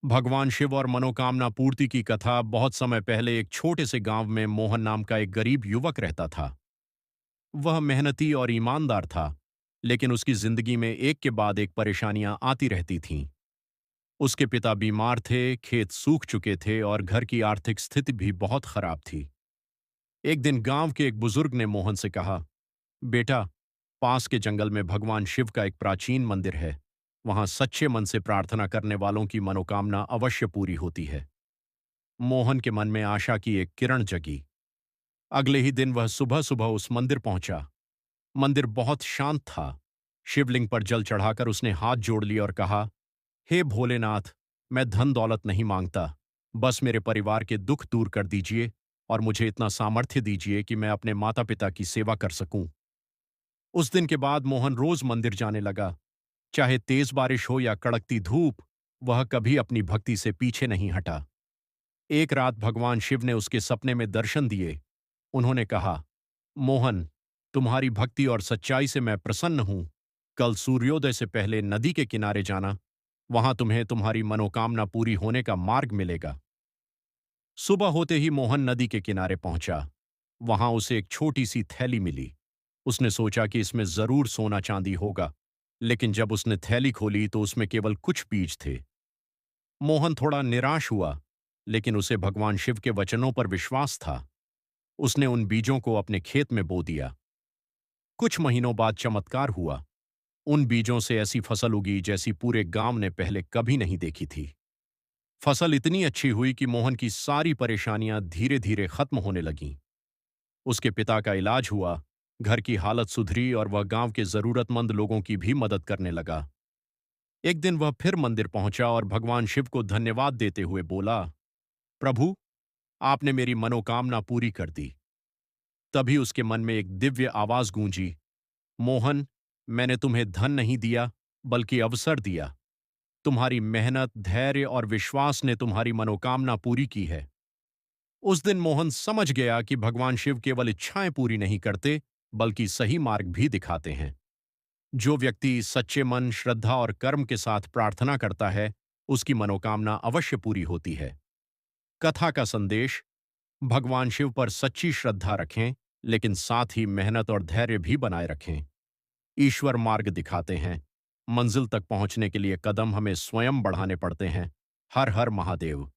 भगवान शिव और मनोकामना पूर्ति की कथा। बहुत समय पहले एक छोटे से गांव में मोहन नाम का एक गरीब युवक रहता था। वह मेहनती और ईमानदार था, लेकिन उसकी जिंदगी में एक के बाद एक परेशानियां आती रहती थीं। उसके पिता बीमार थे, खेत सूख चुके थे और घर की आर्थिक स्थिति भी बहुत खराब थी। एक दिन गांव के एक बुजुर्ग ने मोहन से कहा, बेटा, पास के जंगल में भगवान शिव का एक प्राचीन मंदिर है। वहां सच्चे मन से प्रार्थना करने वालों की मनोकामना अवश्य पूरी होती है। मोहन के मन में आशा की एक किरण जगी। अगले ही दिन वह सुबह सुबह उस मंदिर पहुंचा। मंदिर बहुत शांत था। शिवलिंग पर जल चढ़ाकर उसने हाथ जोड़ लिए और कहा, हे भोलेनाथ, मैं धन दौलत नहीं मांगता। बस मेरे परिवार के दुख दूर कर दीजिए और मुझे इतना सामर्थ्य दीजिए कि मैं अपने माता पिता की सेवा कर सकूं। उस दिन के बाद मोहन रोज मंदिर जाने लगा। चाहे तेज बारिश हो या कड़कती धूप, वह कभी अपनी भक्ति से पीछे नहीं हटा। एक रात भगवान शिव ने उसके सपने में दर्शन दिए। उन्होंने कहा, मोहन, तुम्हारी भक्ति और सच्चाई से मैं प्रसन्न हूं। कल सूर्योदय से पहले नदी के किनारे जाना। वहां तुम्हें तुम्हारी मनोकामना पूरी होने का मार्ग मिलेगा। सुबह होते ही मोहन नदी के किनारे पहुंचा। वहां उसे एक छोटी सी थैली मिली। उसने सोचा कि इसमें जरूर सोना चांदी होगा, लेकिन जब उसने थैली खोली तो उसमें केवल कुछ बीज थे। मोहन थोड़ा निराश हुआ, लेकिन उसे भगवान शिव के वचनों पर विश्वास था। उसने उन बीजों को अपने खेत में बो दिया। कुछ महीनों बाद चमत्कार हुआ। उन बीजों से ऐसी फसल उगी जैसी पूरे गांव ने पहले कभी नहीं देखी थी। फसल इतनी अच्छी हुई कि मोहन की सारी परेशानियां धीरे धीरे खत्म होने लगीं। उसके पिता का इलाज हुआ, घर की हालत सुधरी और वह गांव के जरूरतमंद लोगों की भी मदद करने लगा। एक दिन वह फिर मंदिर पहुंचा और भगवान शिव को धन्यवाद देते हुए बोला, प्रभु, आपने मेरी मनोकामना पूरी कर दी। तभी उसके मन में एक दिव्य आवाज गूंजी, मोहन, मैंने तुम्हें धन नहीं दिया, बल्कि अवसर दिया। तुम्हारी मेहनत, धैर्य और विश्वास ने तुम्हारी मनोकामना पूरी की है। उस दिन मोहन समझ गया कि भगवान शिव केवल इच्छाएं पूरी नहीं करते, बल्कि सही मार्ग भी दिखाते हैं। जो व्यक्ति सच्चे मन, श्रद्धा और कर्म के साथ प्रार्थना करता है, उसकी मनोकामना अवश्य पूरी होती है। कथा का संदेश: भगवान शिव पर सच्ची श्रद्धा रखें, लेकिन साथ ही मेहनत और धैर्य भी बनाए रखें। ईश्वर मार्ग दिखाते हैं। मंजिल तक पहुंचने के लिए कदम हमें स्वयं बढ़ाने पड़ते हैं। हर हर महादेव।